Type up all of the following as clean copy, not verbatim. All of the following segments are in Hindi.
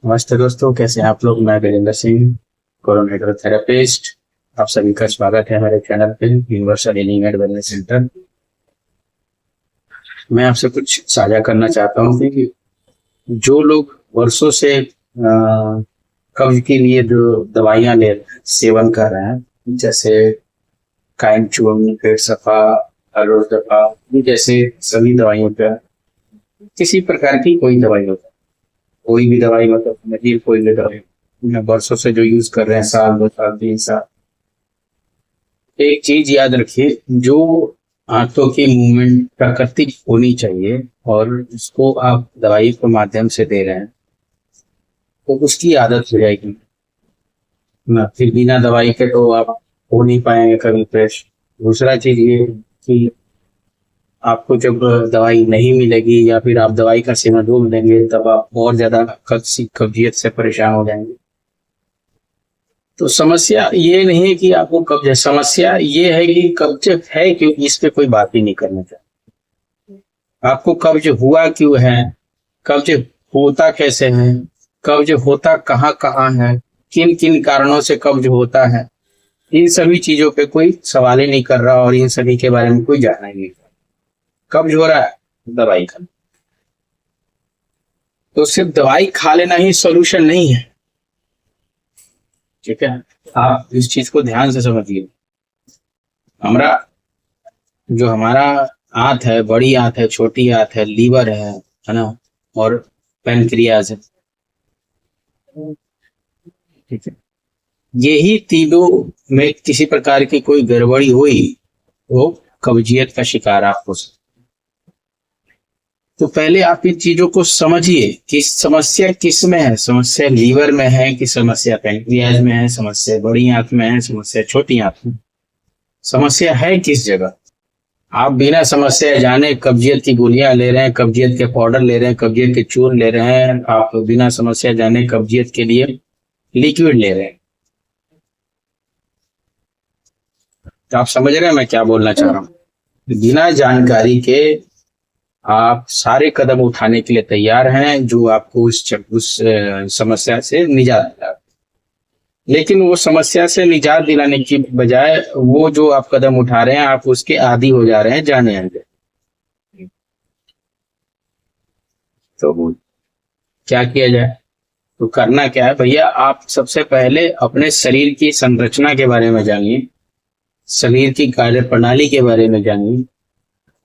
नमस्ते दोस्तों, कैसे हैं आप लोग। मैं वीरेंद्र सिंह, कोरोनेटर थेरेपिस्ट। आप सभी का स्वागत है हमारे चैनल पे universal healing and wellness centre. मैं आपसे कुछ साझा करना चाहता हूँ कि जो लोग वर्षों से कब्ज के लिए जो दवाइयाँ ले सेवन कर रहे हैं, जैसे काइमचुम, पेट सफा, रोज दफा, जैसे सभी दवाइयों का किसी प्रकार की कोई दवाई होता है, कोई भी दवाई मतलब नजीर कोई भी दवाई वर्षों से जो यूज कर रहे हैं, साल 2 साल 3 साल, एक चीज याद रखिए, जो आंतों की मूवमेंट प्राकृतिक होनी चाहिए और उसको आप दवाई के माध्यम से दे रहे हैं तो उसकी आदत हो जाएगी ना। फिर बिना दवाई के तो आप हो नहीं पाएंगे कभी फ्रेश। दूसरा चीज ये कि आपको जब दवाई नहीं मिलेगी या फिर आप दवाई का सेवन रोक देंगे तब आप और ज्यादा कब्जियत से परेशान हो जाएंगे। तो समस्या ये नहीं है कि आपको कब्ज है, समस्या ये है कि कब्ज है क्यों, इस पे कोई बात ही नहीं करना चाहता। आपको कब्ज हुआ क्यों है, कब्ज होता कैसे है, कब्ज होता कहाँ कहाँ है, किन किन कारणों से कब्ज होता है, इन सभी चीजों पे कोई सवाल ही नहीं कर रहा और इन सभी के बारे में कोई जानना ही नहीं। कब्ज हो रहा है, दवाई खा, तो सिर्फ दवाई खा लेना ही सॉल्यूशन नहीं है। ठीक है, आप इस चीज को ध्यान से समझिए। हमारा जो हमारा आंत है, बड़ी आंत है, छोटी आंत है, लीवर है ना, और पेनक्रियाज है। ठीक है, यही तीनों में किसी प्रकार की कोई गड़बड़ी हुई तो कब्जियत का शिकार आप हो सकते। तो पहले आप इन चीजों को समझिए कि समस्या किस में है। समस्या लीवर में है कि समस्या पेनक्रियाज में है, समस्या बड़ी आंत में है, समस्या छोटी आंत में, समस्या है किस जगह। आप बिना समस्या जाने कब्जियत की गोलियां ले रहे हैं, कब्जियत के पाउडर ले रहे हैं, कब्जियत के चूर्ण ले रहे हैं, आप बिना समस्या जाने कब्जियत के लिए लिक्विड ले रहे हैं। तो आप समझ रहे हैं मैं क्या बोलना चाह रहा हूँ। बिना जानकारी के आप सारे कदम उठाने के लिए तैयार हैं जो आपको उस समस्या से निजात दिला, लेकिन वो समस्या से निजात दिलाने की बजाय वो जो आप कदम उठा रहे हैं आप उसके आदी हो जा रहे हैं जाने अनजाने। तो क्या किया जाए, तो करना क्या है भैया, आप सबसे पहले अपने शरीर की संरचना के बारे में जानिए, शरीर की कार्य प्रणाली के बारे में जानिए,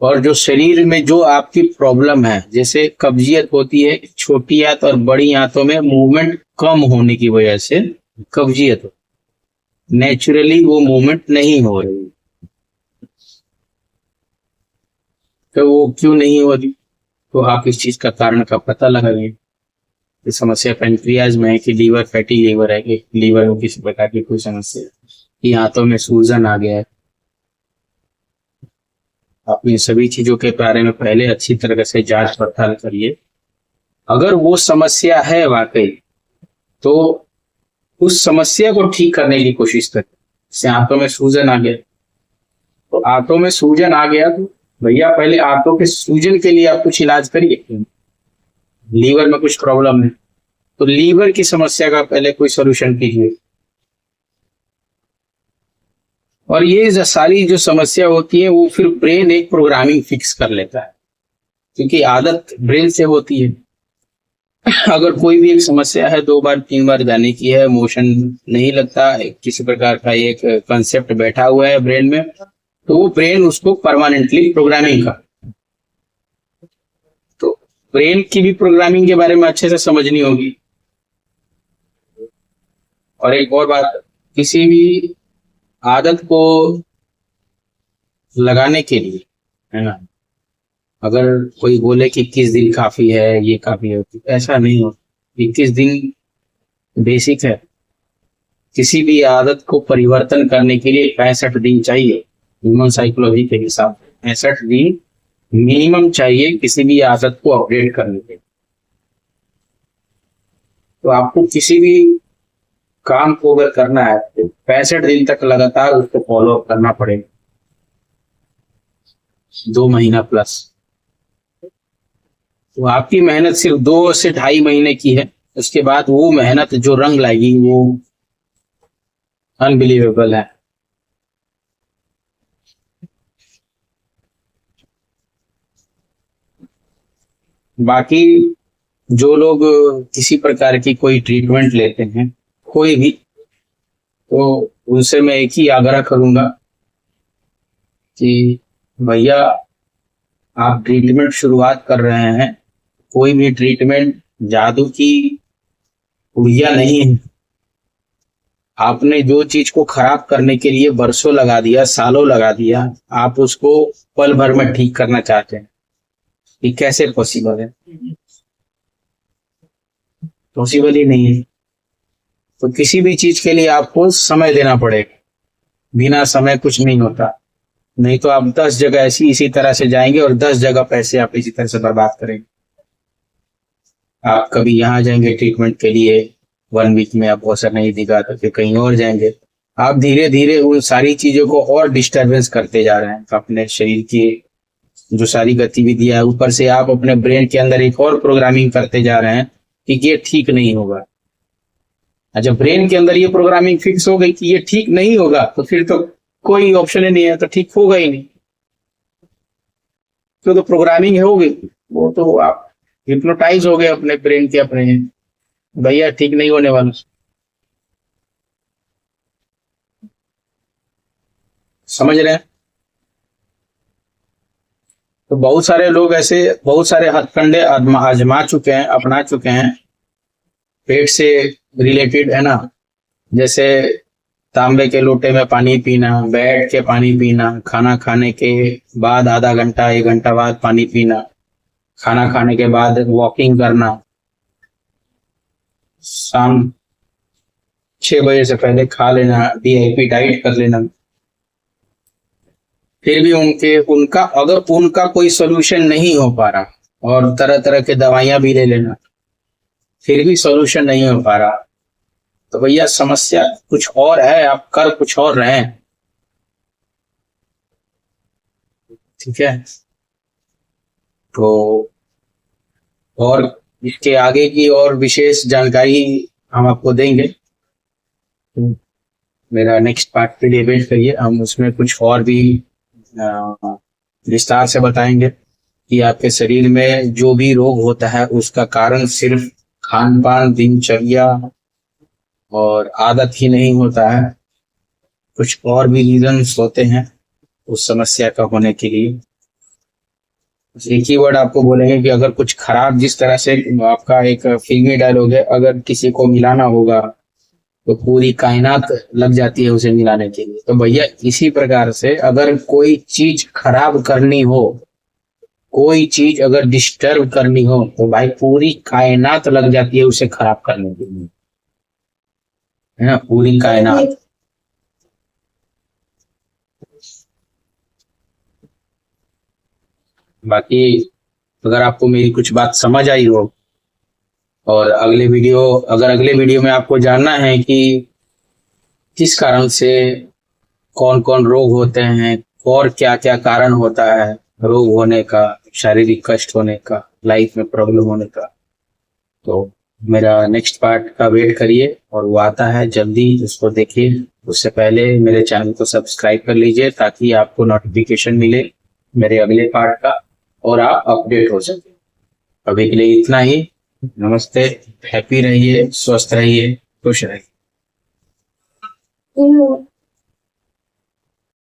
और जो शरीर में जो आपकी प्रॉब्लम है, जैसे कब्जियत होती है छोटी आंत और बड़ी आंतों में मूवमेंट कम होने की वजह से कब्जियत हो, नेचुरली वो मूवमेंट नहीं हो रही, तो वो क्यों नहीं हो रही, तो आप इस चीज का कारण का पता लगाइए। समस्या पेनक्रियाज में है कि लीवर, फैटी लीवर है कि लीवर में किसी प्रकार की कोई समस्या है कि आंतों में सूजन आ गया है। आप इन सभी चीजों के बारे में पहले अच्छी तरह से जांच पड़ताल करिए। अगर वो समस्या है वाकई तो उस समस्या को ठीक करने की कोशिश करिए। जैसे आंतों में सूजन आ गया, तो आंतों में सूजन आ गया तो भैया पहले आंतों के सूजन के लिए आप कुछ इलाज करिए। लीवर में कुछ प्रॉब्लम है तो लीवर की समस्या का पहले कोई सोल्यूशन कीजिए। और ये सारी जो समस्या होती है वो फिर ब्रेन एक प्रोग्रामिंग फिक्स कर लेता है, क्योंकि आदत ब्रेन से होती है। अगर कोई भी एक समस्या है 2 बार 3 बार जाने की है, मोशन नहीं लगता, किसी प्रकार का एक कंसेप्ट बैठा हुआ है ब्रेन में, तो वो ब्रेन उसको परमानेंटली प्रोग्रामिंग कर। तो ब्रेन की भी प्रोग्रामिंग के बारे में अच्छे से समझनी होगी। और एक और बात, किसी भी आदत को लगाने के लिए, है ना, अगर कोई बोले कि 21 दिन काफी है, ये काफी है, तो ऐसा नहीं हो। 21 दिन बेसिक है। किसी भी आदत को परिवर्तन करने के लिए 65 दिन चाहिए। ह्यूमन साइकोलॉजी के हिसाब से 65 दिन मिनिमम चाहिए किसी भी आदत को अपडेट करने के लिए। तो आपको किसी भी काम को अगर करना है तो 65 दिन तक लगातार उसको फॉलो अप करना पड़ेगा, 2 महीना प्लस। तो आपकी मेहनत सिर्फ 2 से ढाई महीने की है, उसके बाद वो मेहनत जो रंग लाएगी वो अनबिलीवेबल है। बाकी जो लोग किसी प्रकार की कोई ट्रीटमेंट लेते हैं, कोई भी, तो उनसे मैं एक ही आग्रह करूंगा कि भैया, आप ट्रीटमेंट शुरुआत कर रहे हैं, कोई भी ट्रीटमेंट जादू की गुड़िया नहीं है। आपने जो चीज को खराब करने के लिए बरसों लगा दिया, सालों लगा दिया, आप उसको पल भर में ठीक करना चाहते हैं। ये कैसे पॉसिबल है? पॉसिबल ही नहीं है। तो किसी भी चीज के लिए आपको समय देना पड़ेगा। बिना समय कुछ नहीं होता। नहीं तो आप 10 जगह ऐसी इसी तरह से जाएंगे और 10 जगह पैसे आप इसी तरह से बर्बाद करेंगे। आप कभी यहाँ जाएंगे ट्रीटमेंट के लिए, 1 वीक में आपको असर नहीं दिखा तो फिर कहीं और जाएंगे। आप धीरे धीरे उन सारी चीजों को और डिस्टरबेंस करते जा रहे हैं अपने शरीर की जो सारी गतिविधियां है। ऊपर से आप अपने ब्रेन के अंदर एक और प्रोग्रामिंग करते जा रहे हैं कि ये ठीक नहीं होगा। जब ब्रेन के अंदर ये प्रोग्रामिंग फिक्स हो गई कि ये ठीक नहीं होगा, तो फिर तो कोई ऑप्शन ही नहीं है, तो ठीक होगा ही नहीं। तो प्रोग्रामिंग हो गई, वो तो आप हिप्नोटाइज हो गए अपने ब्रेन के, अपने भैया ठीक नहीं होने वाला। समझ रहे हैं? तो बहुत सारे लोग ऐसे बहुत सारे हथकंडे आजमा चुके हैं, अपना चुके हैं पेट से रिलेटेड, है ना। जैसे तांबे के लोटे में पानी पीना, बैठ के पानी पीना, खाना खाने के बाद आधा घंटा 1 घंटा बाद पानी पीना, खाना खाने के बाद वॉकिंग करना, शाम 6 बजे से पहले खा लेना, DIP डाइट कर लेना। फिर भी उनका कोई सोल्यूशन नहीं हो पा रहा और तरह तरह के दवाइयां भी ले लेना, फिर भी सोल्यूशन नहीं हो पा रहा, तो भैया समस्या कुछ और है, आप कर कुछ और रहे हैं। ठीक है? तो और इसके आगे की और विशेष जानकारी हम आपको देंगे। तो मेरा नेक्स्ट पार्ट के लिए वेट करिए, हम उसमें कुछ और भी विस्तार से बताएंगे कि आपके शरीर में जो भी रोग होता है उसका कारण सिर्फ खान पान, दिनचर्या और आदत ही नहीं होता है, कुछ और भी रीजंस होते हैं उस समस्या का होने के लिए। एक ही वर्ड आपको बोलेंगे कि अगर कुछ खराब, जिस तरह से आपका एक फिल्मी डायलॉग है, अगर किसी को मिलाना होगा तो पूरी कायनात लग जाती है उसे मिलाने के लिए। तो भैया इसी प्रकार से अगर कोई चीज खराब करनी हो, कोई चीज अगर डिस्टर्ब करनी हो, तो भाई पूरी कायनात लग जाती है उसे खराब करने के लिए, है ना, पूरी कायनात। बाकी अगर आपको मेरी कुछ बात समझ आई हो और अगर अगले वीडियो में आपको जानना है कि किस कारण से कौन कौन रोग होते हैं और क्या क्या कारण होता है रोग होने का, शारीरिक कष्ट होने का, लाइफ में प्रॉब्लम होने का, तो मेरा नेक्स्ट पार्ट का वेट करिए और वो आता है जल्दी, उसको देखिए। उससे पहले मेरे चैनल को सब्सक्राइब कर लीजिए ताकि आपको नोटिफिकेशन मिले मेरे अगले पार्ट का और आप अपडेट हो सके। अभी के लिए इतना ही। नमस्ते, हैप्पी रहिए, स्वस्थ रहिए, खुश रहिए।